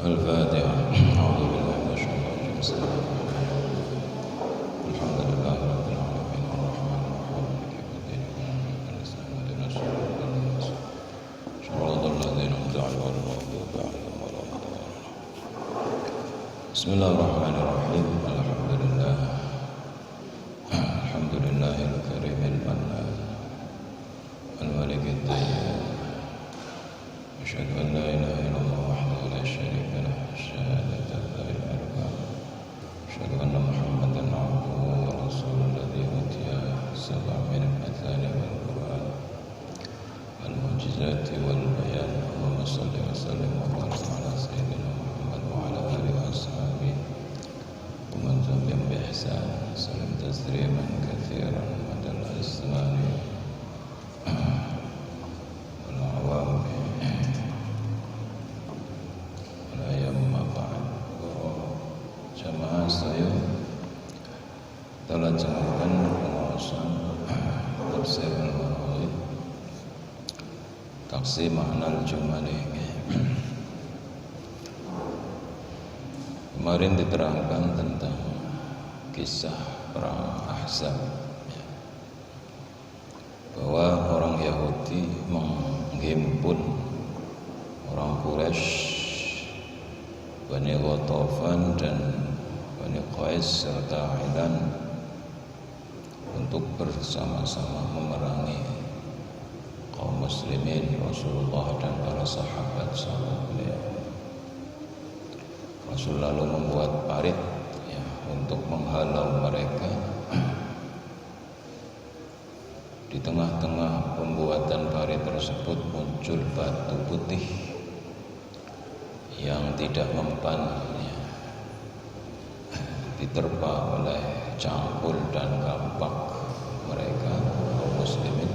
الفاتحة. أعوذ بالله من الشيطان الرجيم. بسم الله الرحمن الرحيم. الحمد لله رب العالمين الرحمن الرحيم مالك يوم الدين إياك نعبد وإياك نستعين صراط الذين أنعمت عليهم غير المغضوب عليهم ولا الضالين. بسم الله الرحمن الرحيم. الحمد لله الكريم المنان الملك الديان. أشهد أن لا إله إلا الله وحده لا شريك له شهادة ذوي الألباب. أشهد أن محمدا عبده ورسوله الذي أوتي سبع من المثاني والقرآن والمعجزات والبيان. اللهم صل وسلم وبارك على سيدنا محمد وعلى آله وأصحابه ومن تبعهم بإحسان وسلم تسليما كثيرا مدى الأزمان والأعوام jamaah saya telah laksanakan pengawasan tafsir al-Maghribi taksi makna al-Jumali. Kemarin diterangkan tentang kisah perang Ahzab, bahwa orang Yahudi menghimpun orang Quraisy, Bani Ghatafan dan Bani Qais serta Ailan untuk bersama-sama memerangi kaum muslimin, Rasulullah dan para sahabat-sahabat beliau. Rasul lalu membuat parit untuk menghalau mereka. Di tengah-tengah pembuatan parit tersebut muncul batu putih yang tidak mempan, diterpa oleh cangkul dan kampak mereka kaum muslimin.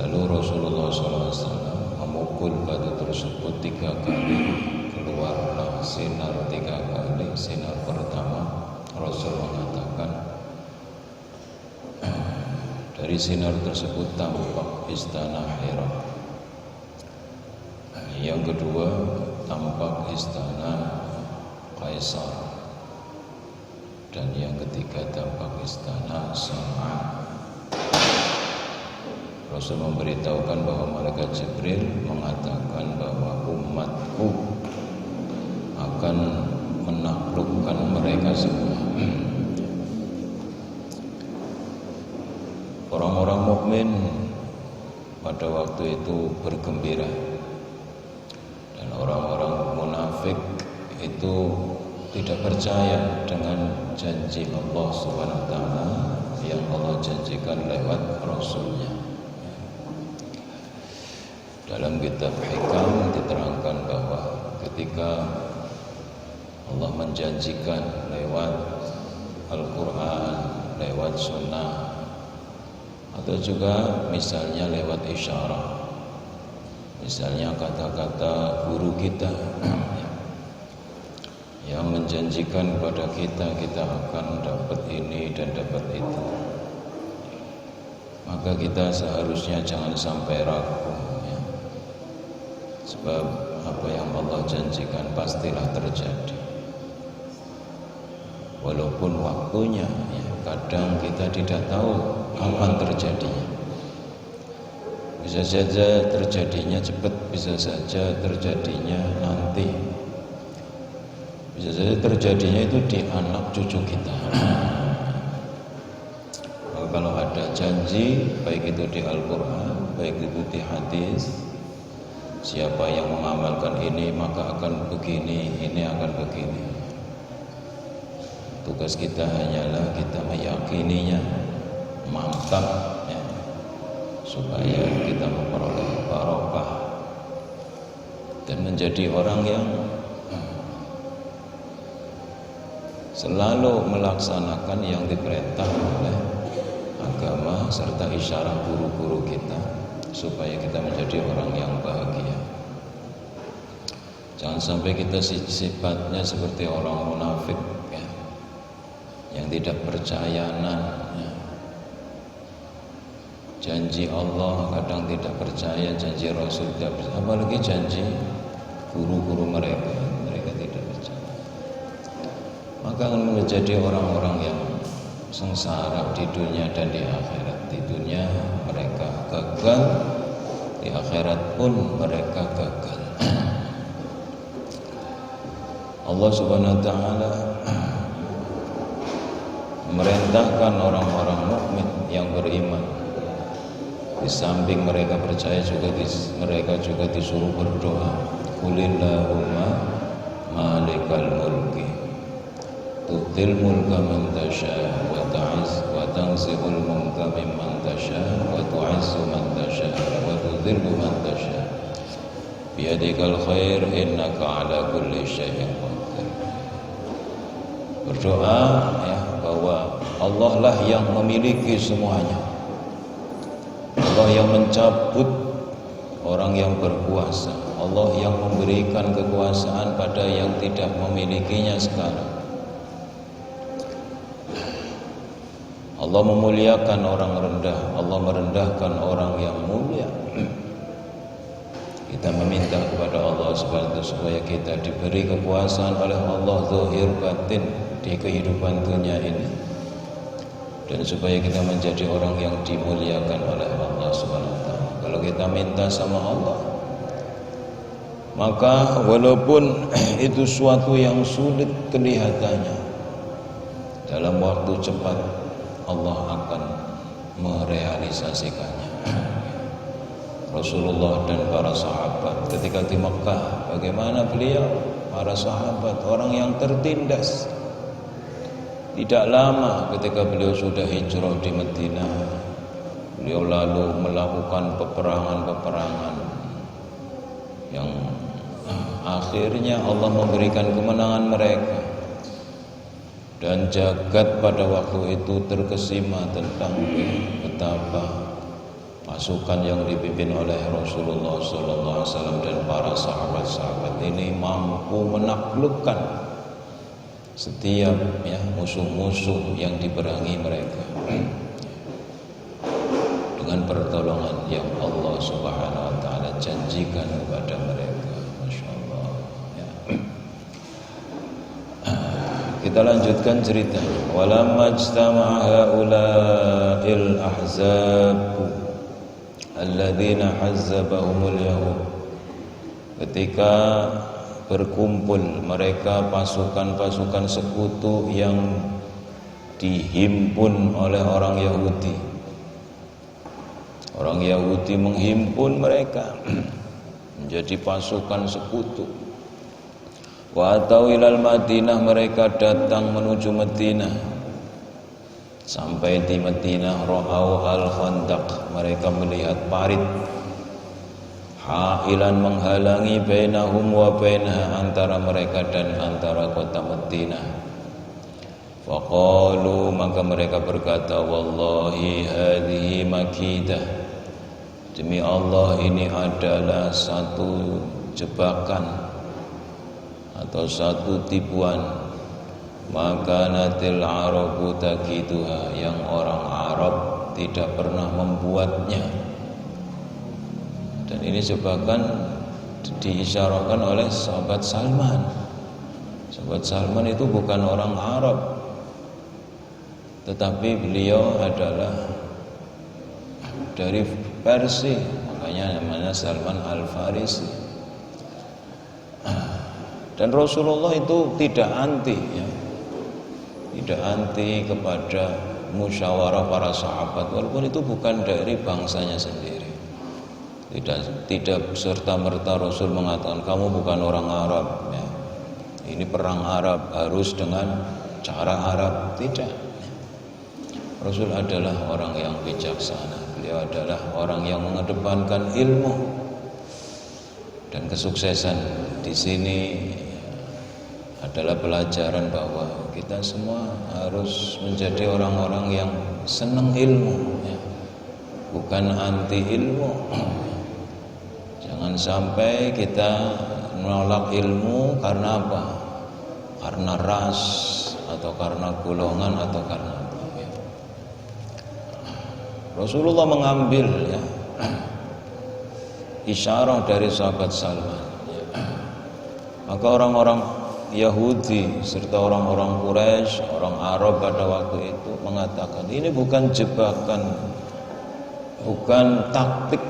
Lalu Rasulullah SAW memukul batu tersebut 3 kali, keluarlah sinar 3 kali. Sinar pertama Rasul mengatakan, dari sinar tersebut tampak istana Hira. Yang kedua tampak istana Kaisar, dan yang ketiga tampak istana San'a. Rasul memberitahukan bahwa malaikat Jibril mengatakan bahwa umatku akan menaklukkan mereka semua. Orang-orang mukmin pada waktu itu bergembira, dan orang-orang munafik itu tidak percaya dengan janji Allah Subhanahu wa taala yang Allah janjikan lewat Rasulnya. Dalam kitab Hikam diterangkan bahwa ketika Allah menjanjikan lewat Al-Quran, lewat Sunnah, atau juga misalnya lewat isyarat, misalnya kata-kata guru kita yang menjanjikan kepada kita akan dapat ini dan dapat itu, maka kita seharusnya jangan sampai ragu, sebab apa yang Allah janjikan pastilah terjadi. Walaupun waktunya kadang kita tidak tahu kapan terjadinya. Bisa saja terjadinya cepat, bisa saja terjadinya nanti, bisa saja terjadinya itu di anak cucu kita. Maka kalau ada janji, baik itu di Al-Quran, baik itu di hadis, siapa yang mengamalkan ini maka akan begini, ini akan begini. Tugas kita hanyalah kita meyakininya mantap, supaya kita memperoleh barokah dan menjadi orang yang selalu melaksanakan yang diperintah oleh agama serta isyarat guru-guru kita, supaya kita menjadi orang yang bahagia. Jangan sampai kita sifatnya seperti orang munafik, yang tidak percayanan, janji Allah kadang tidak percaya, janji Rasul tidak percaya, apalagi janji guru-guru mereka tidak percaya. Maka akan menjadi orang-orang yang sengsara di dunia dan di akhirat. Di dunia mereka gagal, di akhirat pun mereka gagal. Allah Subhanahu wa taala merintahkan orang-orang mukmin yang beriman, di samping mereka percaya juga mereka juga disuruh berdoa. Qulillahumma malikal mulki tu'til mulka man tasha wa tanzi'ul mulka mimman tasha wa tu'izzu man tasha wa tudhillu man tasha biyadikal khair innaka ala kulli syai'in qadir. Berdoa ya, bahwa Allah lah yang memiliki semuanya. Allah yang mencabut orang yang berkuasa. Allah yang memberikan kekuasaan pada yang tidak memilikinya sekarang. Allah memuliakan orang rendah, Allah merendahkan orang yang mulia. Kita meminta kepada Allah supaya kita diberi kekuasaan oleh Allah zahir batin di kehidupan dunia ini, dan supaya kita menjadi orang yang dimuliakan oleh Allah Subhanahu wa taala. Kalau kita minta sama Allah, maka walaupun itu suatu yang sulit kelihatannya, dalam waktu cepat Allah akan merealisasikannya. Rasulullah dan para sahabat ketika di Mekah, bagaimana beliau, para sahabat, orang yang tertindas. Tidak lama ketika beliau sudah hijrah di Madinah, beliau lalu melakukan peperangan-peperangan yang akhirnya Allah memberikan kemenangan mereka. Dan jagat pada waktu itu terkesima tentang betapa pasukan yang dipimpin oleh Rasulullah SAW dan para sahabat-sahabat ini mampu menaklukkan setiap ya musuh-musuh yang diperangi mereka dengan pertolongan yang Allah Subhanahu wa taala janjikan kepada mereka. Masya Allah ya. Kita lanjutkan ceritanya. Walamma ijtama'a haula'il ahzab alladzina hazzabahumul yahud. Ketika berkumpul mereka pasukan-pasukan sekutu yang dihimpun oleh orang Yahudi. Orang Yahudi menghimpun mereka menjadi pasukan sekutu. Wa atau ilal Madinah, mereka datang menuju Madinah. Sampai di Madinah, ra'au al-khandaq, mereka melihat parit hailan menghalangi bainahum wa bainaha, antara mereka dan antara kota Madinah. Faqalu, maka mereka berkata, wallahi hadhihi makidah, demi Allah ini adalah satu jebakan atau satu tipuan. Maka natil Arabu takiduha, yang orang Arab tidak pernah membuatnya. Dan ini jebakan diisyarahkan oleh sahabat Salman. Sahabat Salman itu bukan orang Arab, tetapi beliau adalah dari Persia, makanya namanya Salman Al-Farisi. Dan Rasulullah itu tidak anti ya, tidak anti kepada musyawarah para sahabat, walaupun itu bukan dari bangsanya sendiri. Tidak serta-merta Rasul mengatakan kamu bukan orang Arab ya. Ini perang Arab harus dengan cara Arab, tidak. Rasul adalah orang yang bijaksana. Beliau adalah orang yang mengedepankan ilmu. Dan kesuksesan di sini adalah pelajaran bahwa kita semua harus menjadi orang-orang yang senang ilmu ya. Bukan anti ilmu. Jangan sampai kita menolak ilmu karena apa? Karena ras, atau karena golongan, atau karena apa ya. Rasulullah mengambil ya isyarah dari sahabat Salman ya. Maka orang-orang Yahudi serta orang-orang Quraisy, orang Arab pada waktu itu mengatakan ini bukan jebakan, bukan taktik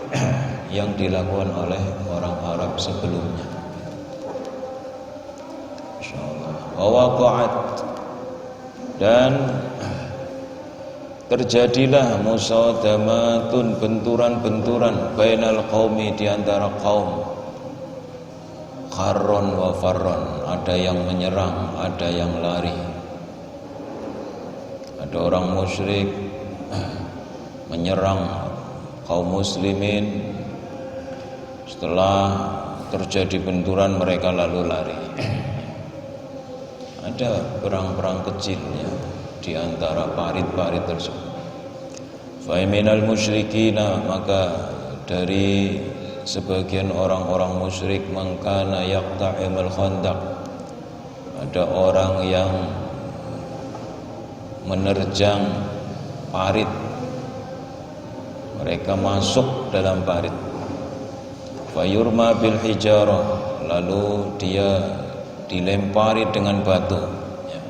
yang dilakukan oleh orang Arab sebelumnya. Insyaallah. Waqa'at, dan terjadilah musadamatun, benturan-benturan bainal qaumi, di antara kaum, kharron wa farron, ada yang menyerang, ada yang lari. Ada orang musyrik menyerang kaum muslimin, setelah terjadi benturan mereka lalu lari. Ada perang-perang kecilnya di antara parit-parit tersebut. Fa minal musyrikina, maka dari sebagian orang-orang musyrik, mangkana yaqta'imul khandaq, ada orang yang menerjang parit, mereka masuk dalam parit. Fayurma bil hijarah, lalu dia dilempari dengan batu ya.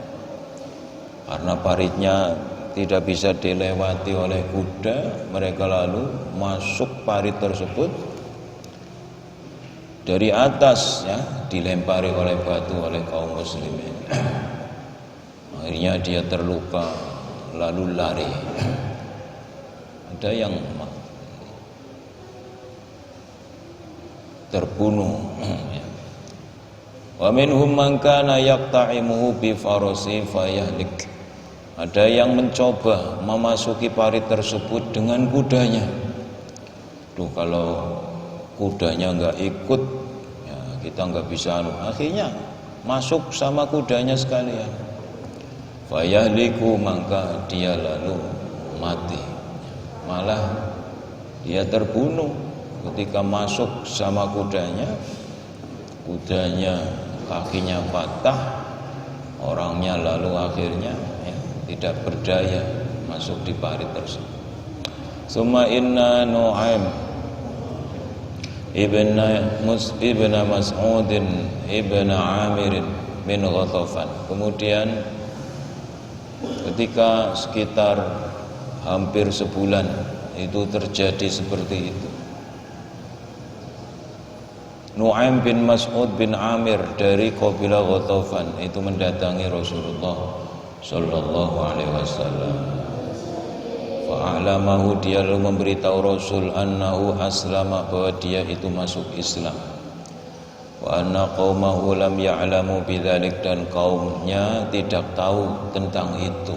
Karena paritnya tidak bisa dilewati oleh kuda, mereka lalu masuk parit tersebut dari atas ya, dilempari oleh batu oleh kaum muslimin. Akhirnya dia terluka lalu lari. Ada yang terbunuh ya. Wa minhum man kana yaqta'imuhu bi farasi fayahlik. Ada yang mencoba memasuki parit tersebut dengan kudanya. Duh, kalau kudanya enggak ikut ya kita enggak bisa. Akhirnya masuk sama kudanya sekalian. Fayahliku, maka dia lalu mati. Malah dia terbunuh ketika masuk sama kudanya. Kudanya kakinya patah, orangnya lalu akhirnya ya, tidak berdaya masuk di parit tersebut. Summa inna Nu'aim ibn Mas'ud ibn Amir bin Ghatafan. Kemudian ketika sekitar hampir sebulan itu terjadi seperti itu, Nu'aim bin Mas'ud bin Amir dari kabilah Ghatafan itu mendatangi Rasulullah sallallahu alaihi wasallam. Fa'alamahu, dia lalu memberitahu Rasul annahu aslama, bahwa dia itu masuk Islam. Wa anna qaumahu lam ya'lamu bidzalik, dan kaumnya tidak tahu tentang itu.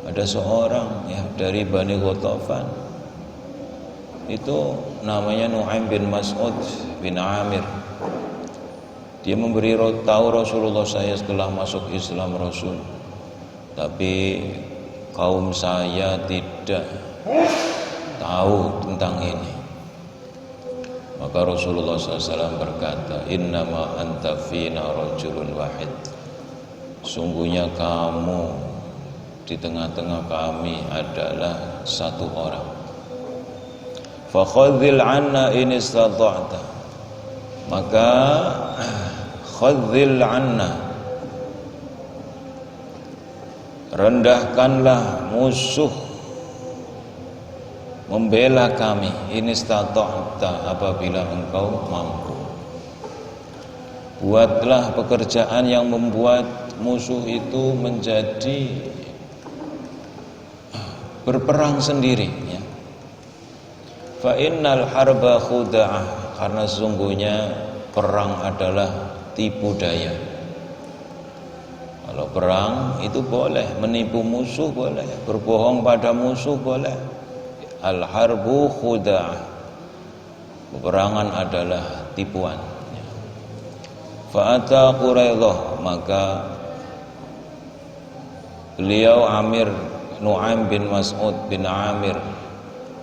Ada seorang ya dari Bani Ghatafan, itu namanya Nu'aim bin Mas'ud bin Amir. Dia memberi tahu Rasulullah, saya setelah masuk Islam Rasul, tapi kaum saya tidak tahu tentang ini. Maka Rasulullah SAW berkata, innama anta fina rajulun wahid, sungguhnya kamu di tengah-tengah kami adalah satu orang. Fakhadhil anna in istata'ta, maka khadhil anna, rendahkanlah musuh, membela kami, in istata'ta, apabila engkau mampu. Buatlah pekerjaan yang membuat musuh itu menjadi berperang sendiri ya. Fa innal harba khuda'ah, karena sesungguhnya perang adalah tipu daya. Kalau perang itu boleh menipu musuh, boleh berbohong pada musuh, boleh. Al harbu khuda'ah, peperangan adalah tipuan. Fa ata Quraidah, maka beliau Amir Nu'aim bin Mas'ud bin Amir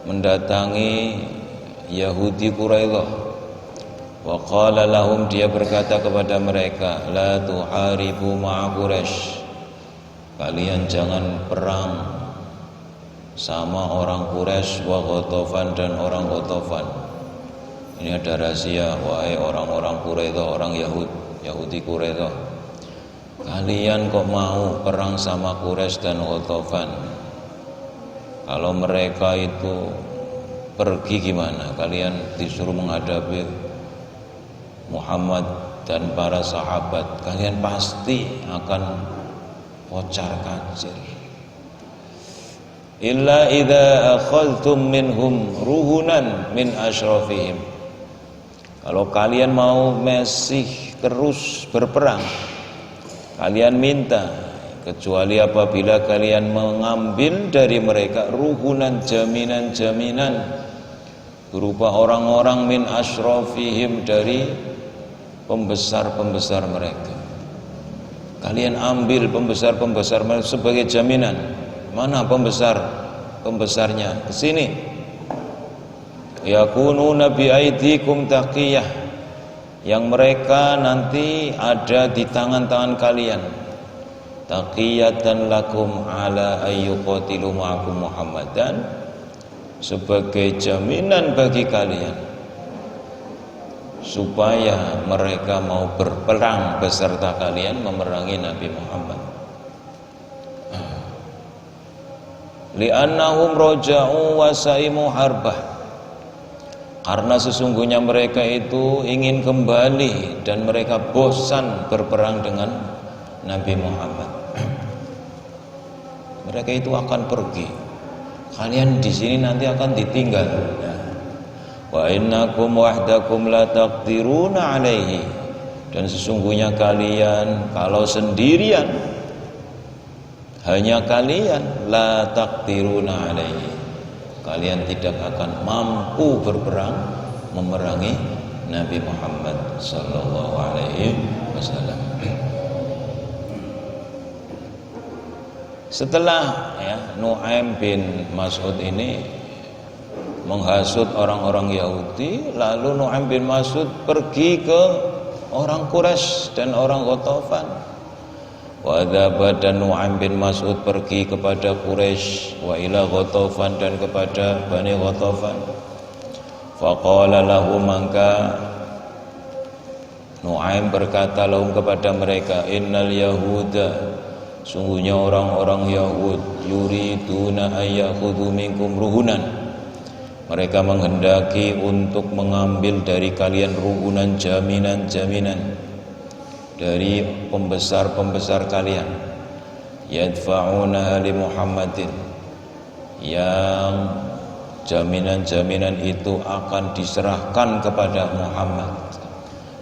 mendatangi Yahudi Quraidah. Wa qala lahum, dia berkata kepada mereka, la tuharibu ma'a Quraisy, kalian jangan perang sama orang Quraisy, wa Ghatafan, dan orang Ghatafan. Ini ada rahasia, wahai orang-orang Quraidah, orang Yahudi Quraisy, kalian kok mau perang sama Quraisy dan Ghatafan? Kalau mereka itu pergi gimana? Kalian disuruh menghadapi Muhammad dan para sahabat, kalian pasti akan kocar-kacir. Illa idza akhadhtum minhum ruhunan min asyrafihim. Kalau kalian mau masih terus berperang, kalian minta, kecuali apabila kalian mengambil dari mereka ruhunan, jaminan-jaminan berupa orang-orang min asyrafihim, dari pembesar-pembesar mereka. Kalian ambil pembesar-pembesar mereka sebagai jaminan. Mana pembesarnya? Kesini. Yakununa bi aidikum taqiyah, yang mereka nanti ada di tangan-tangan kalian. Taqiyatan lakum ala ayyuqatilu ma'akum Muhammadan, sebagai jaminan bagi kalian supaya mereka mau berperang beserta kalian memerangi Nabi Muhammad. Li'annahum raja'u wa saimu harbah, karena sesungguhnya mereka itu ingin kembali dan mereka bosan berperang dengan Nabi Muhammad. Mereka itu akan pergi. Kalian di sini nanti akan ditinggal. Wa innakum wahdakum la taqdiruna alaihi, dan sesungguhnya kalian kalau sendirian, hanya kalian, la taqdiruna alaihi, kalian tidak akan mampu berperang memerangi Nabi Muhammad sallallahu alaihi wasallam. Setelah Nu'aim bin Mas'ud ini menghasut orang-orang Yahudi, lalu Nu'aim bin Mas'ud pergi ke orang Quraisy dan orang Ghatafan. Wadhaba, dan Nu'aim bin Mas'ud pergi kepada Quraisy, wa ila Ghatafan, dan kepada Bani Ghatafan. Faqala lahum, maka Nu'aim berkata lahum kepada mereka, innal yahuda, sungguhnya orang-orang Yahud, yuriduna ayyakhudhu minkum ruhunan, mereka menghendaki untuk mengambil dari kalian ruhunan, jaminan-jaminan dari pembesar-pembesar kalian. Yadfa'una li Muhammadin, yang jaminan-jaminan itu akan diserahkan kepada Muhammad.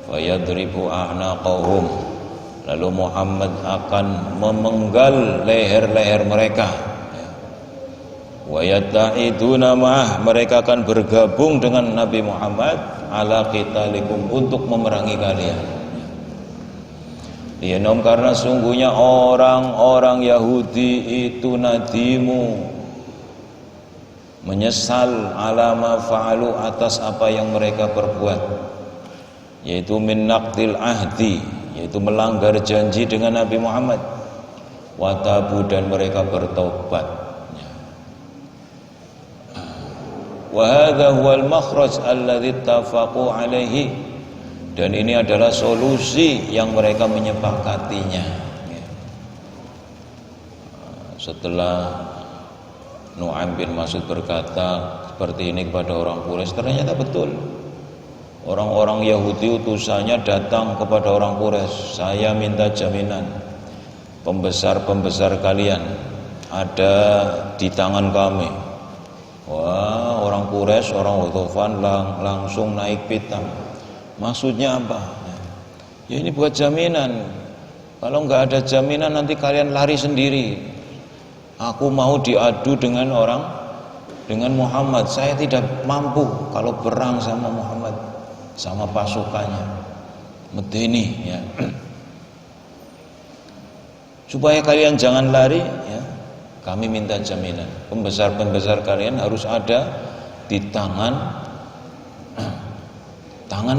Fayadribu a'naqahum, lalu Muhammad akan memenggal leher-leher mereka. Wa yata'iduna ma'ah, mereka akan bergabung dengan Nabi Muhammad ala qitalikum, untuk memerangi kalian. Lianom, karena sungguhnya orang-orang Yahudi itu nadimu, menyesal ala ma fa'alu, atas apa yang mereka perbuat, yaitu min naqdil ahdi, yaitu melanggar janji dengan Nabi Muhammad. Watabu, dan mereka bertobat. Wa hadza huwal makhraj alladzi ittafaqu alaihi, dan ini adalah solusi yang mereka menyepakatinya. Setelah Nu'aim bin Mas'ud berkata seperti ini kepada orang Quraisy, ternyata betul. Orang-orang Yahudi utusannya datang kepada orang Quraisy, saya minta jaminan, pembesar-pembesar kalian ada di tangan kami. Wah, orang Quraisy, orang Ghatafan langsung naik pitam. Maksudnya apa? Ya ini buat jaminan. Kalau nggak ada jaminan nanti kalian lari sendiri. Aku mau diadu dengan Muhammad. Saya tidak mampu kalau perang sama Muhammad, sama pasukannya. Medeni, ya. Supaya kalian jangan lari, ya. Kami minta jaminan. Pembesar-pembesar kalian harus ada di tangan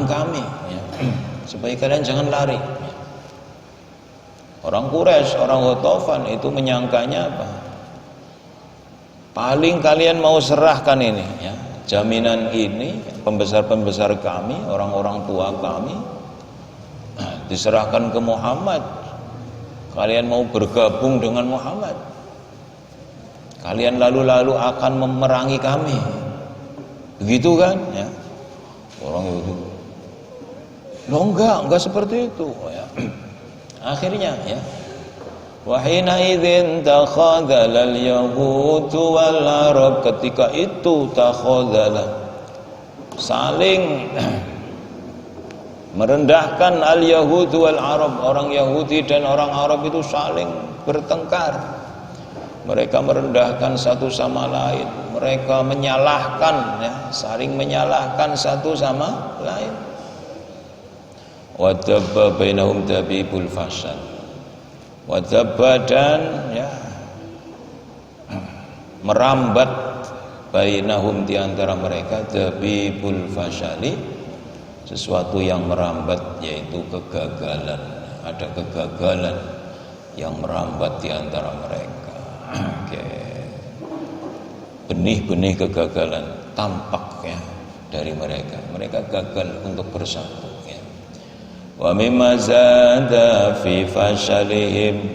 kami, ya. Supaya kalian jangan lari. Orang Quraisy, orang Ghatafan itu menyangkanya apa? Paling kalian mau serahkan ini, ya, jaminan ini, pembesar-pembesar kami, orang-orang tua kami, diserahkan ke Muhammad. Kalian mau bergabung dengan Muhammad, kalian lalu akan memerangi kami. Begitu kan ya. Orang itu loh, enggak seperti itu ya. Akhirnya ya, wa hina idzin takhadzala al-yahud wal arab, ketika itu takhadzala, saling merendahkan al-yahud wal arab, orang Yahudi dan orang Arab itu saling bertengkar. Mereka merendahkan satu sama lain, mereka menyalahkan ya, saling menyalahkan satu sama lain. Wa dabba bainahum dabibul fasad. Wa dabba, dan ya merambat bainahum, di antara mereka, dabibul fasali, sesuatu yang merambat, yaitu kegagalan. Ada kegagalan yang merambat di antara mereka. Benih-benih kegagalan tampak ya dari mereka. Mereka gagal untuk bersatu ya. Wa mimma zada fi fashalihim,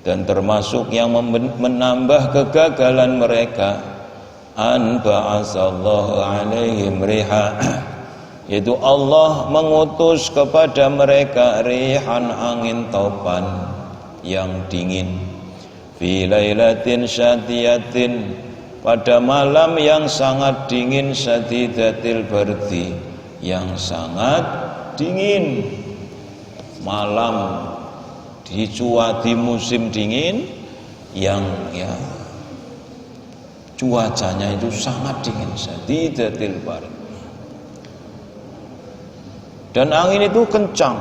dan termasuk yang menambah kegagalan mereka, an ba'asallahu alaihim riha, yaitu Allah mengutus kepada mereka rihan, angin topan yang dingin, fi lailatin syadiyatin, pada malam yang sangat dingin, syadidatil bardi, yang sangat dingin. Malam di musim dingin yang ya cuacanya itu sangat dingin, syadidatil bardi. Dan angin itu kencang,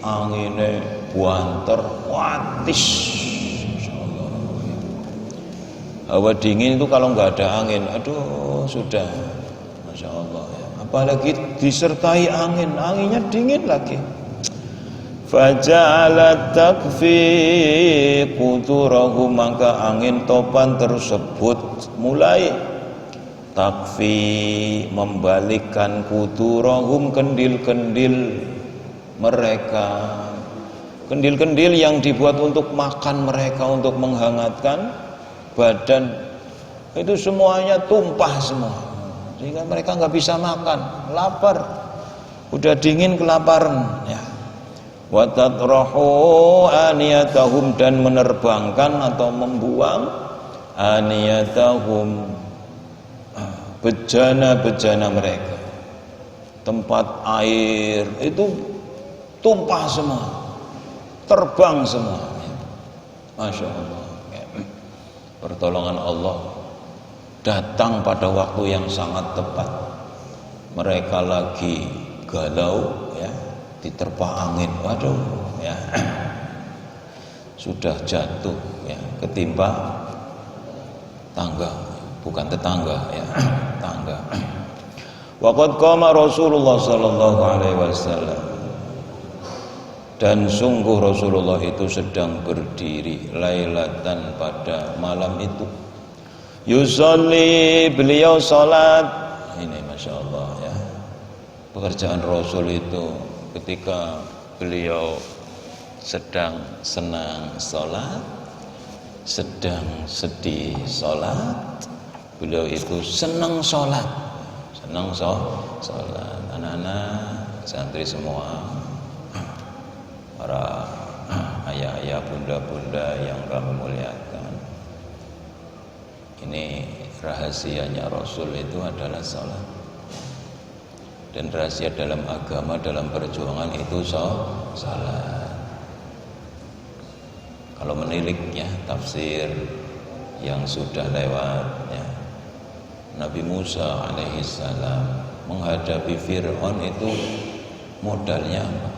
anginnya buanter, watis. Insyaallah. Hawa dingin itu kalau nggak ada angin, aduh sudah, masya Allah. Apalagi disertai angin, anginnya dingin lagi. Faja'ala takfi quturahum, maka angin topan tersebut mulai takfi, membalikkan, kuturahum, kendil-kendil mereka, kendil-kendil yang dibuat untuk makan mereka, untuk menghangatkan badan, itu semuanya tumpah semua, sehingga mereka nggak bisa makan, lapar, udah dingin kelaparan ya. Wa tatrahu aniyatahum, dan menerbangkan atau membuang aniyatahum, bejana-bejana mereka, tempat air itu tumpah semua, terbang semua. Masya Allah. Pertolongan Allah datang pada waktu yang sangat tepat. Mereka lagi galau ya, diterpa angin, waduh ya, sudah jatuh ya, ketimpa tangga, bukan tetangga ya, tangga. Waqad qama Rasulullah sallallahu alaihi wasallam, dan sungguh Rasulullah itu sedang berdiri, lailatan, pada malam itu, yusolli, beliau salat. Ini masya Allah ya, pekerjaan Rasul itu ketika beliau sedang senang salat, sedang sedih salat, beliau itu senang salat, senang salat. Anak-anak santri semua, para ayah-ayah, bunda-bunda yang kami muliakan, ini rahasianya Rasul itu adalah salat. Dan rahasia dalam agama, dalam perjuangan itu salat. Kalau menilik ya tafsir yang sudah lewat ya, Nabi Musa alaihissalam menghadapi Fir'aun itu modalnya apa?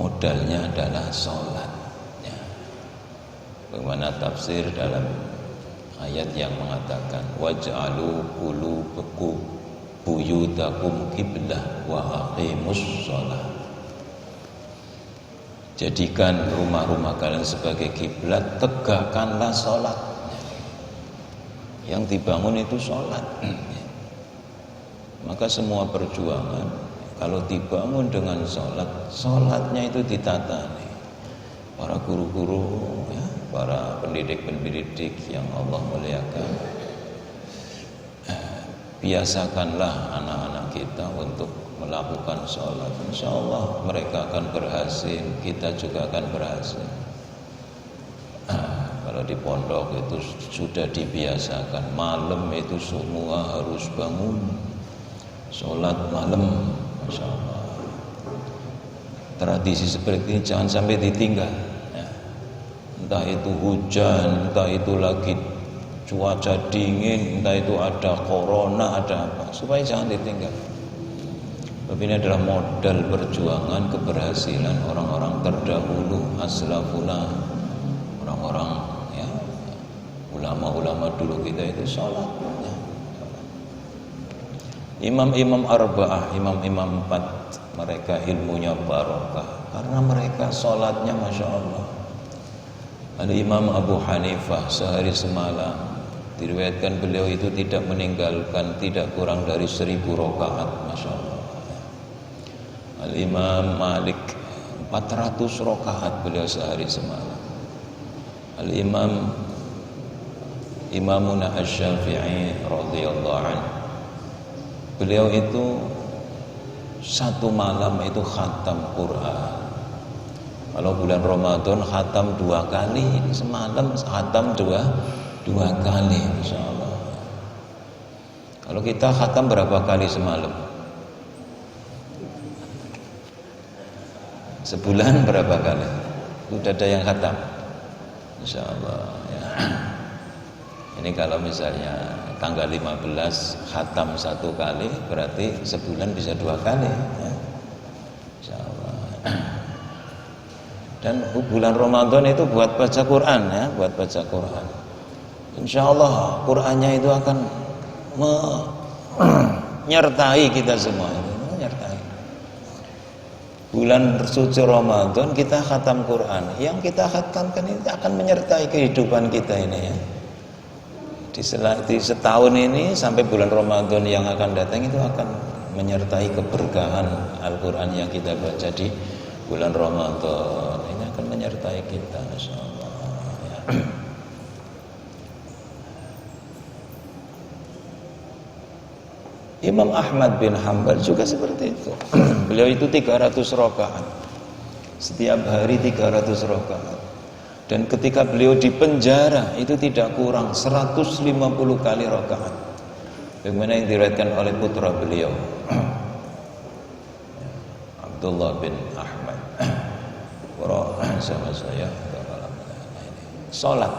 Modalnya adalah salat ya. Bagaimana tafsir dalam ayat yang mengatakan waj'alu qulubakum buyutakum qiblah wa aqimus shalah, jadikan rumah-rumah kalian sebagai kiblat, tegakkanlah salat. Yang dibangun itu salat. Maka semua perjuangan kalau dibangun dengan sholat, sholatnya itu ditata nih. Para guru-guru, ya, para pendidik-pendidik yang Allah muliakan, biasakanlah anak-anak kita untuk melakukan sholat. Insya Allah mereka akan berhasil, kita juga akan berhasil. Kalau di pondok itu sudah dibiasakan, malam itu semua harus bangun sholat malam. Masya Allah. Tradisi seperti ini jangan sampai ditinggal, ya. Entah itu hujan, entah itu lagi cuaca dingin, entah itu ada corona, ada apa, supaya jangan ditinggal. Tapi ini adalah modal perjuangan keberhasilan orang-orang terdahulu, aslafuna, orang-orang, ya, ulama-ulama dulu kita itu sholat, ya. Imam-imam arba'ah, imam-imam 4, mereka ilmunya barokah karena mereka sholatnya Masya Allah. Al-Imam Abu Hanifah sehari semalam diriwayatkan beliau itu tidak meninggalkan tidak kurang dari 1000 rakaat, Masya Allah. Al-Imam Malik 400 rakaat beliau sehari semalam. Al-Imam Imamuna Asy-Syafi'i radhiyallahu anhu, beliau itu satu malam itu khatam Quran. Kalau bulan Ramadan khatam 2 kali, semalam khatam dua kali, Masya Allah. Kalau kita khatam berapa kali semalam? Sebulan berapa kali? Sudah ada yang khatam, Masya Allah, ya. Ini kalau misalnya tanggal 15 khatam 1 kali, berarti sebulan bisa 2 kali, ya. Insya Allah. Dan bulan Ramadan itu buat baca Quran, ya, buat baca Quran. Insya Allah Qurannya itu akan menyertai kita semua, menyertai. Bulan suci Ramadan kita khatam Quran, yang kita khatamkan itu akan menyertai kehidupan kita ini, ya. Di setahun ini sampai bulan Ramadan yang akan datang itu akan menyertai keberkahan Al-Quran yang kita baca di bulan Ramadan. Ini akan menyertai kita, Masya Allah, ya. Imam Ahmad bin Hanbal juga seperti itu. Beliau itu 300 rakaat, setiap hari 300 rakaat. Dan ketika beliau di penjara itu tidak kurang 150 kali rakaat. Bagaimana yang diriwayatkan oleh putra beliau Abdullah bin Ahmad. Sama saya sholat.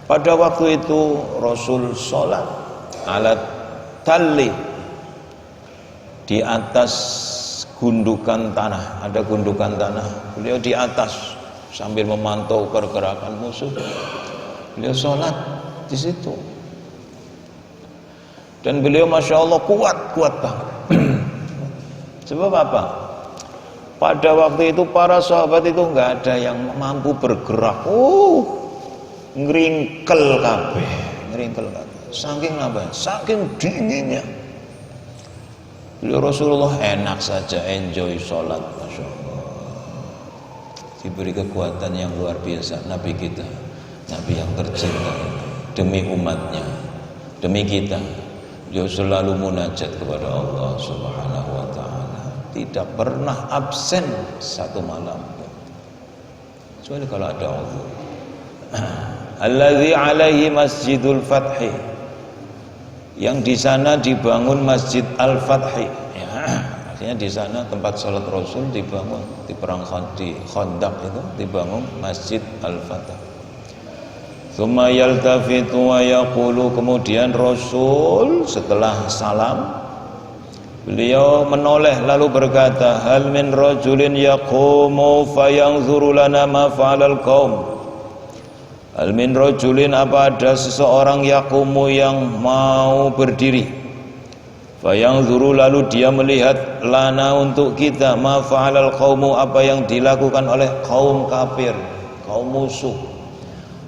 Pada waktu itu Rasul sholat alat tali di atas gundukan tanah, ada gundukan tanah. Beliau di atas sambil memantau pergerakan musuh. Beliau sholat di situ. Dan beliau Masya Allah kuat banget. Sebab apa? Pada waktu itu para sahabat itu nggak ada yang mampu bergerak. Ngeringkel kabeh. Saking apa? Saking dinginnya. Beliau Rasulullah enak saja enjoy sholat, Masya Allah. Diberi kekuatan yang luar biasa Nabi kita, Nabi yang tercinta demi umatnya, demi kita. Beliau selalu munajat kepada Allah Subhanahu wa ta'ala, tidak pernah absen satu malam, kecuali kalau ada uzur. Allazi alaihi masjidul fathi, yang di sana dibangun Masjid Al-Fathi, ya, artinya di sana tempat salat Rasul dibangun di perang Khandaq itu dibangun Masjid Al-Fath. Tsumma yaltafitu wa yaqulu, kemudian Rasul setelah salam beliau menoleh lalu berkata, hal min rajulin yaqumu fayanzuru lana ma fa'alal qaum. Hal min rajulin, apa ada seseorang yaqumu yang mau berdiri, fayanzuru lalu dia melihat lana untuk kita, ma fa'alal qaumu, apa yang dilakukan oleh kaum kafir, kaum musuh.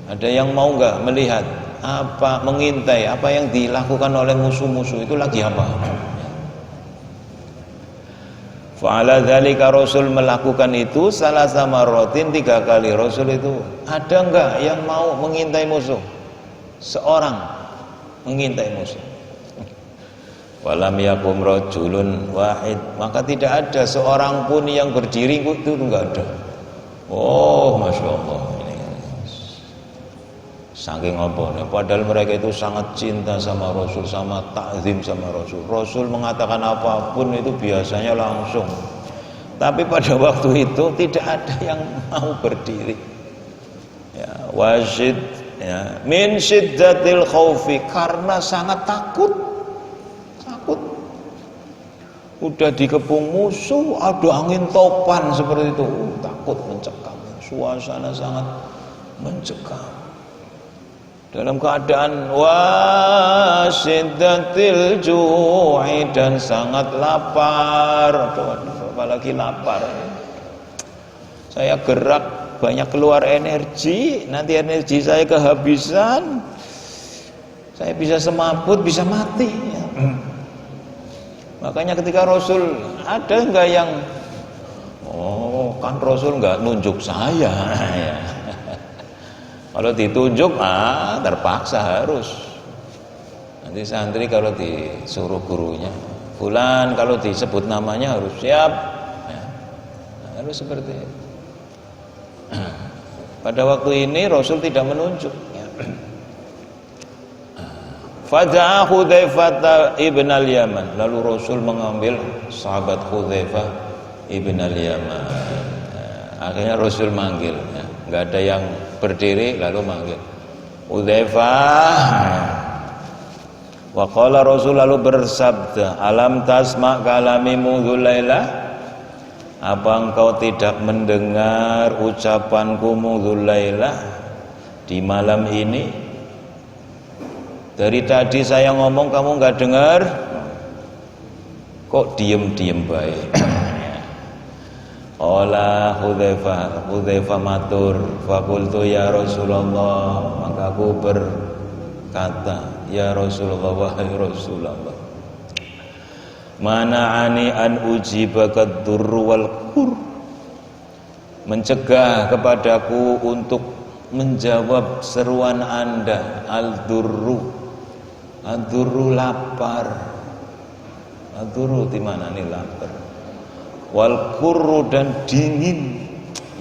Ada yang mau enggak melihat apa, mengintai apa yang dilakukan oleh musuh-musuh itu lagi apa? Fa'ala dzalika, Rasul melakukan itu salasa marratin, 3 kali. Rasul itu ada enggak yang mau mengintai musuh? Seorang mengintai musuh. Walam yakum rajulun wahid, maka tidak ada seorang pun yang berdiri, itu enggak ada. Oh, Masya Allah, ini saking apa? Padahal mereka itu sangat cinta sama Rasul, sama takzim sama Rasul. Rasul mengatakan apapun itu biasanya langsung. Tapi pada waktu itu tidak ada yang mau berdiri. Ya, wasyid, ya, min syiddatil khaufi, karena sangat takut. Udah dikepung musuh, ada angin topan seperti itu, takut, mencekam. Suasana sangat mencekam. Dalam keadaan wasyiddatil ju'i, dan sangat lapar. Apalagi lapar. Saya gerak, banyak keluar energi, nanti energi saya kehabisan. Saya bisa semaput, bisa mati. Ya. Makanya ketika Rasul, ada enggak yang kan Rasul enggak nunjuk saya ya. Kalau ditunjuk terpaksa harus. Nanti santri kalau disuruh gurunya, fulan, kalau disebut namanya harus siap ya. Harus seperti itu. Pada waktu ini Rasul tidak menunjuk ya. Faja'a Hudzaifah ibn al-Yaman, lalu Rasul mengambil sahabat Hudzaifah ibn al-Yaman. Akhirnya Rasul manggil ya. Enggak ada yang berdiri, lalu manggil Hudzaifah. Wa qala Rasul, lalu bersabda, alam tasma' kalami mudzu lailah, apa engkau tidak mendengar ucapanku mudzu lailah, di malam ini? Dari tadi saya ngomong kamu nggak dengar, kok diem baik. Ola Hudzaifah matur, fakultu ya Rasulullah, maka aku berkata, ya Rasulullah, wahai Rasulullah, mana'ani an ujibaka dzurru wal qur, mencegah kepadaku untuk menjawab seruan Anda, al-durru, lapar. Al-durru di mana nih lapar? Wal qurru, dan dingin.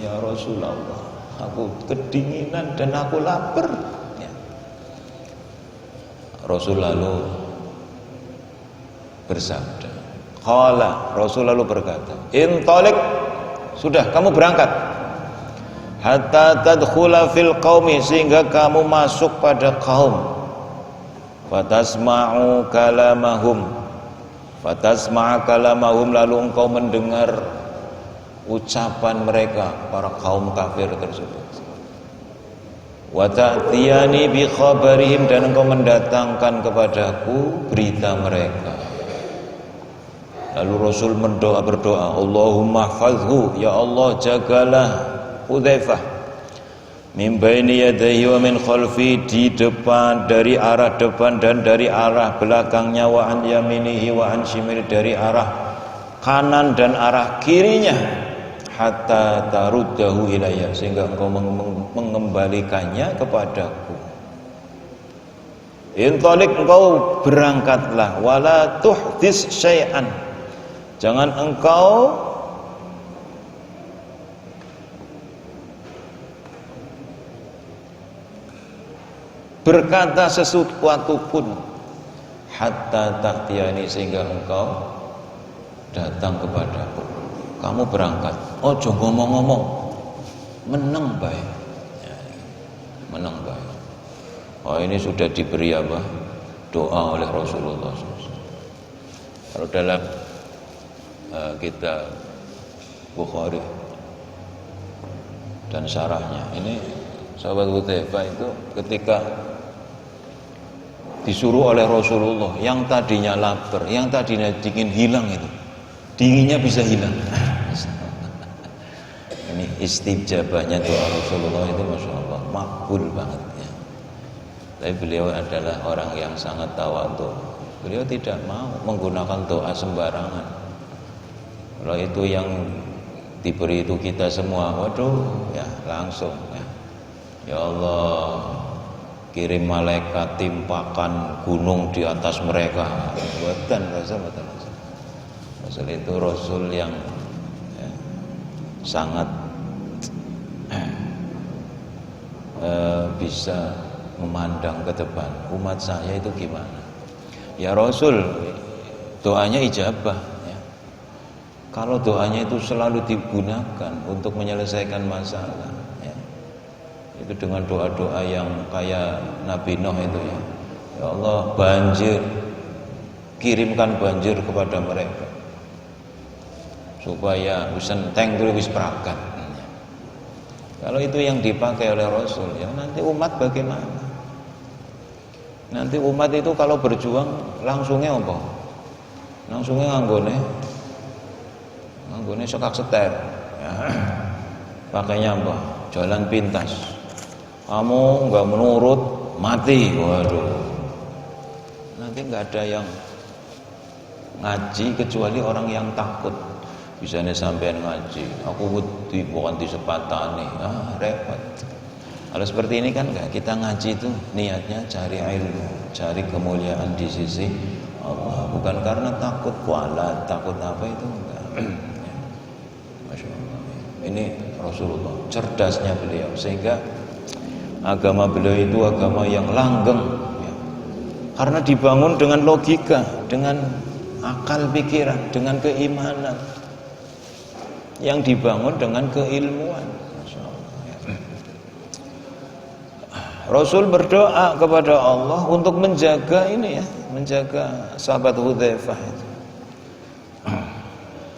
Ya Rasulullah, aku kedinginan dan aku lapar. Ya. Rasul lalu bersabda, qala, Rasul lalu berkata, intalik, sudah kamu berangkat, hatta tadkhula fil qaumi, sehingga kamu masuk pada kaum, fatasma'u kalamahum, lalu engkau mendengar ucapan mereka, para kaum kafir tersebut. Wa ta'tiyani bi khabarihim, dan engkau mendatangkan kepadaku berita mereka. Lalu Rasul berdoa, Allahumma hafazhu, ya Allah jagalah Hudzaifah, min baini yadayhi wa min khalfi, di depan, dari arah depan dan dari arah belakangnya, wa an yaminihi wa an shimali, dari arah kanan dan arah kirinya, hatta taruddahu ilayya, sehingga engkau mengembalikannya kepadaku. Intalik, engkau berangkatlah, wala tuhdis syai'an, jangan engkau berkata sesuatu pun, hatta ta'tiyani, sehingga engkau datang kepadaku. Kamu berangkat, ojo ngomong-ngomong, meneng baik ya, meneng baik. Oh, ini sudah diberi apa? Doa oleh Rasulullah SAW. Kalau dalam kitab Bukhari dan syarahnya, ini sahabat Hudzaifah itu ketika disuruh oleh Rasulullah, yang tadinya lapar, yang tadinya dingin, hilang itu, dinginnya bisa hilang. Ini istijabahnya doa Rasulullah itu, Masya Allah, makbul banget ya. Tapi beliau adalah orang yang sangat tawadhu. Beliau tidak mau menggunakan doa sembarangan. Kalau itu yang diberi itu kita semua, waduh, ya langsung ya. Ya Allah, kirim malaikat timpakan gunung di atas mereka. Buatan Rasul. Rasul itu Rasul yang ya, sangat bisa memandang ke depan. Umat saya itu gimana? Ya Rasul, doanya ijabah. Ya. Kalau doanya itu selalu digunakan untuk menyelesaikan masalah, ya. Itu dengan doa-doa yang kayak Nabi Nuh itu ya. Ya Allah, banjir, kirimkan banjir kepada mereka supaya enteng dulu wis perakat. Kalau itu yang dipakai oleh Rasul, ya nanti umat bagaimana? Nanti umat itu kalau berjuang langsungnya apa? Langsungnya nganggone sekak seter. Ya. Pakainya apa? Jalan pintas. Kamu nggak menurut, mati. Waduh. Nanti nggak ada yang ngaji kecuali orang yang takut. Bisanya sampean ngaji, aku wedi bukan disepatane, repot. Kalau seperti ini kan enggak, kita ngaji itu niatnya cari ilmu, cari kemuliaan di sisi Allah, bukan karena takut kualat, takut apa itu enggak. Masya Allah. Ini Rasulullah, cerdasnya beliau, sehingga agama beliau itu agama yang langgeng, ya. Karena dibangun dengan logika, dengan akal pikiran, dengan keimanan. Yang dibangun dengan keilmuan. Rasul berdoa kepada Allah untuk menjaga ini ya, menjaga sahabat Hudzaifah itu.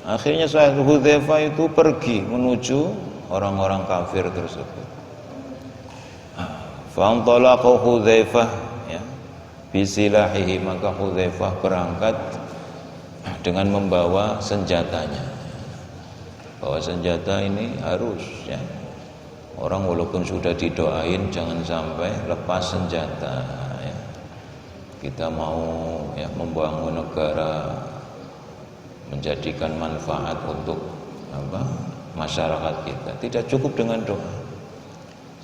Akhirnya sahabat Hudzaifah itu pergi menuju orang-orang kafir tersebut. Fa'antalaqa Hudzaifah ya, bisilahihi, maka Hudzaifah berangkat dengan membawa senjatanya. Bahwa senjata ini harus ya, orang walaupun sudah didoain jangan sampai lepas senjata ya. Kita mau ya membangun negara, menjadikan manfaat untuk apa masyarakat kita, tidak cukup dengan doa.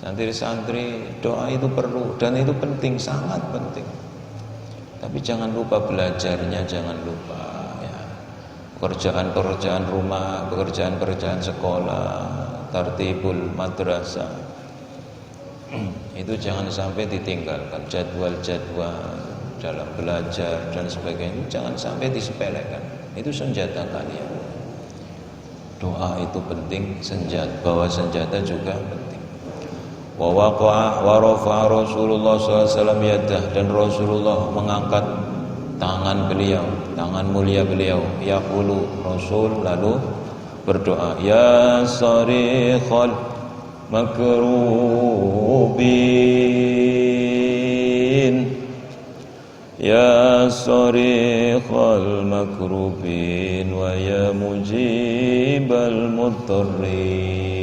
Santri-santri doa itu perlu dan itu penting, sangat penting. Tapi jangan lupa belajarnya, jangan lupa pekerjaan-pekerjaan rumah, pekerjaan-pekerjaan sekolah, tertibul madrasah, itu jangan sampai ditinggalkan. Jadwal-jadwal dalam belajar dan sebagainya jangan sampai disepelekan. Itu senjata kalian. Doa itu penting, bawa senjata juga penting. Wa waqa'a wa rafa'a Rasulullah SAW yadah, dan Rasulullah mengangkat tangan beliau, tangan mulia beliau. Yaqulu, Rasul lalu berdoa, ya sarikhal makrubin, ya sarikhal makrubin, wa ya mujibal mudtarrin,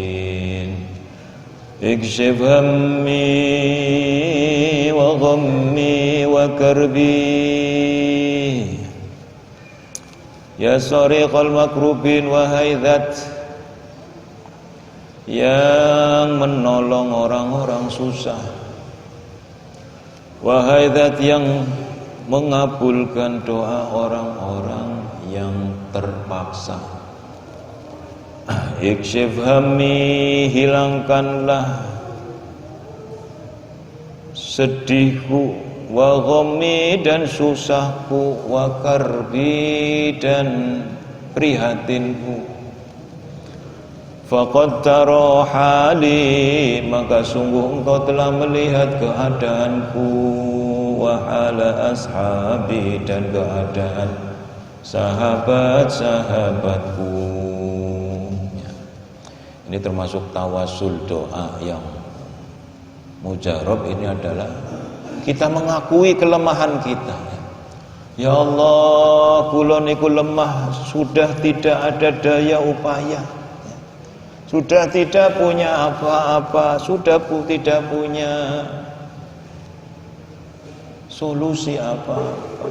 ikshif hammi wa ghammi wa karbi. Ya sariqal makrubin, wahai zat yang menolong orang-orang susah, wahai zat yang mengabulkan doa orang-orang yang terpaksa. Ikshif hammi, hilangkanlah sedihku, wa ghammi, dan susahku, wa karbi, dan prihatinku. Faqad tara hali, maka sungguh engkau telah melihat keadaanku, wa hala ashabi, dan keadaan sahabat-sahabatku. Ini termasuk tawasul doa yang mujarab. Ini adalah kita mengakui kelemahan kita. Ya Allah, kula niku lemah, sudah tidak ada daya upaya, sudah tidak punya apa-apa, sudah tidak punya solusi apa-apa.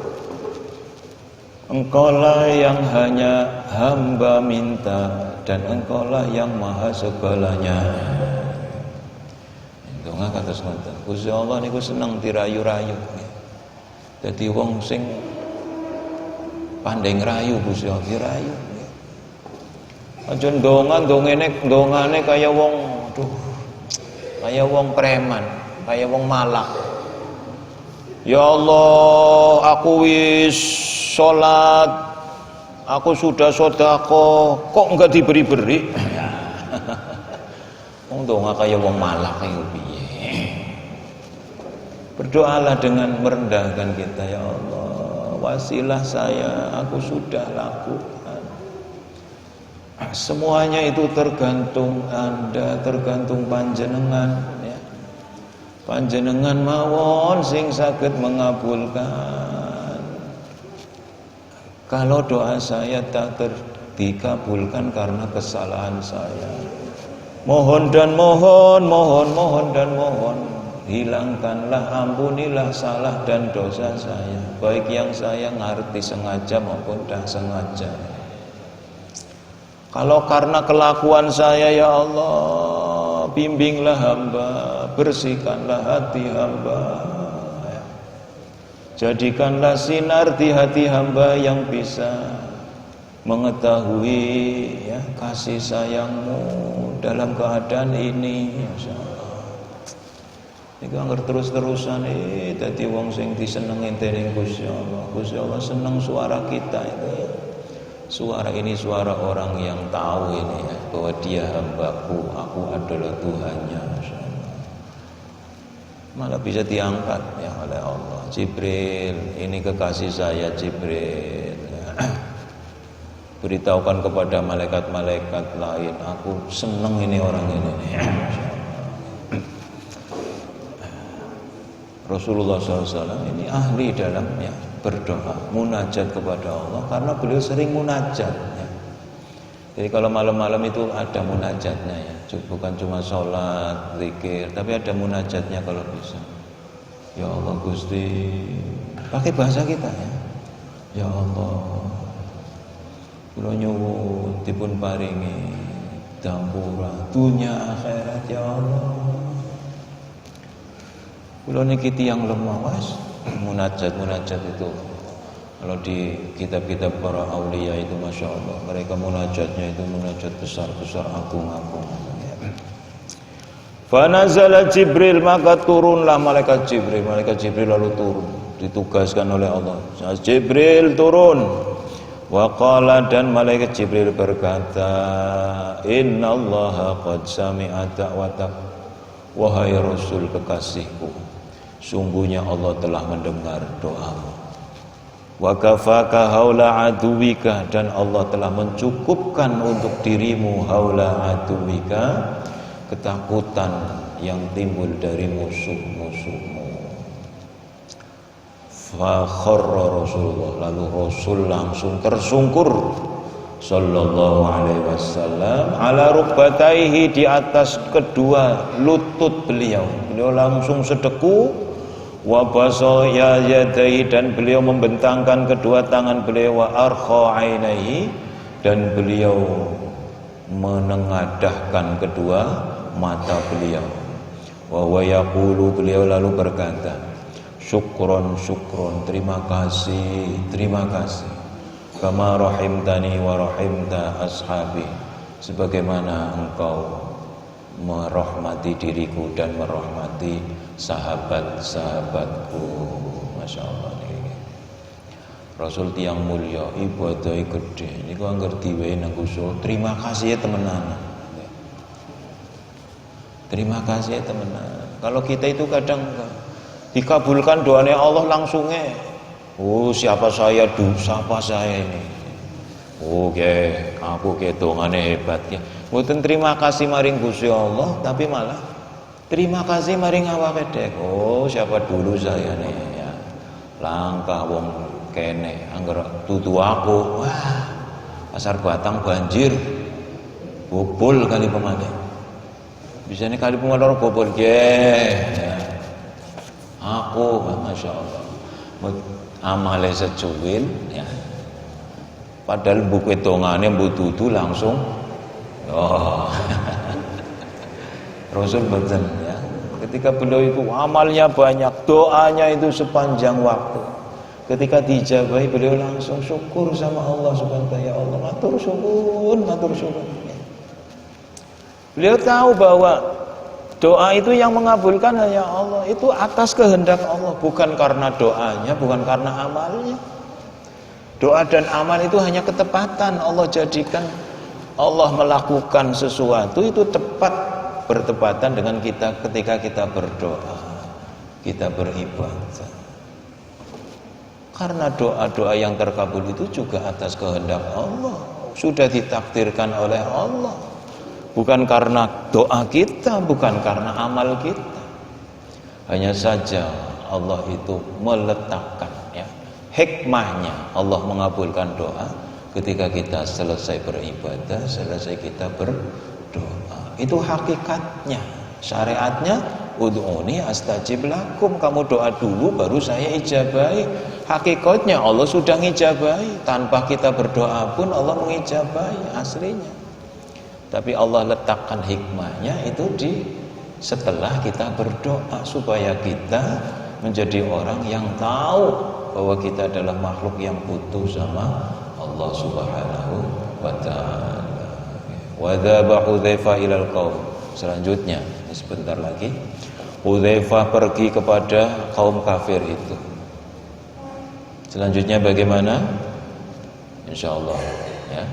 Engkaulah yang hanya hamba minta, dan Engkaulah yang maha segalanya. Donga kados ngoten. Gusti Allah niku seneng dirayu-rayu. Dadi wong sing pandai ngrayu Gusti Allah dirayu. Aja ndongane kaya wong kaya wong preman, kaya wong malak. Ya Allah, aku wis sholat, aku sudah sedekah, kok enggak diberi-beri? Wong donga kaya wong malak kaya piye? Berdoalah dengan merendahkan kita, ya Allah, wasilah saya, aku sudah lakukan. Semuanya itu tergantung Anda, tergantung panjenengan, ya. Panjenengan mawon sing saged mengabulkan. Kalau doa saya tak dikabulkan karena kesalahan saya, mohon dan mohon, hilangkanlah, ampunilah salah dan dosa saya, baik yang saya ngerti sengaja maupun tak sengaja. Kalau karena kelakuan saya, ya Allah, bimbinglah hamba, bersihkanlah hati hamba, jadikanlah sinar di hati hamba yang bisa mengetahui, ya, kasih sayangmu dalam keadaan ini. Masya Allah, ini anggar terus-terusan dadi wong sing disenengi dening Gusti Allah. Gusti Allah seneng suara kita itu, ya. Suara ini suara orang yang tahu ini, ya, bahwa dia hambaku, aku adalah Tuhannya. Masya Allah. Malah bisa diangkat, ya, oleh Allah. Jibril, ini kekasih saya Jibril, ya. Beritahukan kepada malaikat-malaikat lain, aku seneng ini orang ini, ya. Rasulullah SAW ini ahli dalam, ya, berdoa, munajat kepada Allah, karena beliau sering munajat, ya. Jadi kalau malam-malam itu ada munajatnya, ya, bukan cuma sholat, zikir, tapi ada munajatnya kalau bisa. Ya Allah Gusti, pakai bahasa kita, ya. Ya Allah, kula nyuwun dipun paringi dampura dunya akhirat, ya Allah. Kula niki tiyang lemah, Mas. Munajat itu kalau di kitab-kitab para aulia itu, Masya Allah, mereka munajatnya itu munajat besar-besar, agung-agung. Fanazala Jibril, maka turunlah malaikat Jibril. Malaikat Jibril lalu turun, ditugaskan oleh Allah. Jibril turun. Wa qala, dan malaikat Jibril berkata, innallaha qad sami'a da'watak, wahai Rasul kekasihku, sungguhnya Allah telah mendengar doamu. Wa kafaka haula aduwika, dan Allah telah mencukupkan untuk dirimu haula aduwika, ketakutan yang timbul dari musuh-musuhmu. Fa kharra Rasulullah, lalu Rasul langsung tersungkur sallallahu alaihi wasallam ala rukbataihi, di atas kedua lutut beliau. Beliau langsung sedeku, wa basaya yadai, dan beliau membentangkan kedua tangan beliau, wa arkha ainaihi, dan beliau menengadahkan kedua mata beliau. Wa yaqulu, beliau lalu berkata, syukron, terima kasih, kama rahimtani wa rahimta ashabi, sebagaimana engkau merahmati diriku dan merahmati sahabat-sahabatku. Masya Allah. Rasul tiang mulia, ibadahnya gede, ini kok anggar diwehi nang usul. Terima kasih ya temenan. Terima kasih ya temenan. Kalau kita itu kadang dikabulkan doanya Allah langsungnya, oh siapa saya ini, oke, aku ketongane hebat ya. Mboten terima kasih maring Gusti Allah, tapi malah terima kasih maring awake dhewe. Oh siapa dulu saya nih, ya. Langkah wong kene angger tutu aku, wah pasar Batang banjir, bobol kali pemane. Bisane kali pemane bobol ya. Aku, Masya Allah, amale secuil, ya, Padahal buku dongane mbututu langsung Rasul betul ya. Ketika beliau itu amalnya banyak, doanya itu sepanjang waktu. Ketika dijabahi beliau langsung syukur sama Allah Subhanahu wa taala, ya Allah, matur syukur. Ya. Beliau tahu bahwa doa itu yang mengabulkan hanya Allah, itu atas kehendak Allah, bukan karena doanya, bukan karena amalnya. Doa dan amal itu hanya ketepatan. Allah jadikan Allah melakukan sesuatu itu tepat, bertepatan dengan kita ketika kita berdoa, kita beribadah. Karena doa-doa yang terkabul itu juga atas kehendak Allah, sudah ditakdirkan oleh Allah, bukan karena doa kita, bukan karena amal kita. Hanya saja Allah itu meletakkan ya, hikmahnya Allah mengabulkan doa ketika kita selesai beribadah, selesai kita berdoa. Itu hakikatnya. Syariatnya ud'uni astajib lakum, kamu doa dulu baru saya ijabahi. Hakikatnya Allah sudah ngijabahi, tanpa kita berdoa pun Allah mengijabahi aslinya. Tapi Allah letakkan hikmahnya itu di setelah kita berdoa, supaya kita menjadi orang yang tahu bahwa kita adalah makhluk yang butuh sama Allah Subhanahu wa taala. Wa dzaba Hudzaifah ilal qaum. Selanjutnya, sebentar lagi Hudzaifah pergi kepada kaum kafir itu. Selanjutnya bagaimana? Insyaallah ya.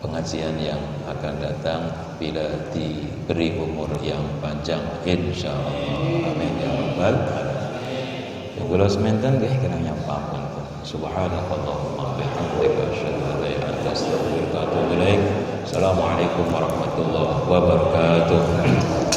Pengajian yang akan datang bila diberi umur yang panjang insyaallah. Amin ya rabbal alamin. Ya kula semanten nggih kena nyampakan. Subhanakallahumma bihamdika asyhadu an la ilaha illa anta astaghfiruka wa atubu ilaik. Assalamualaikum warahmatullahi wabarakatuh.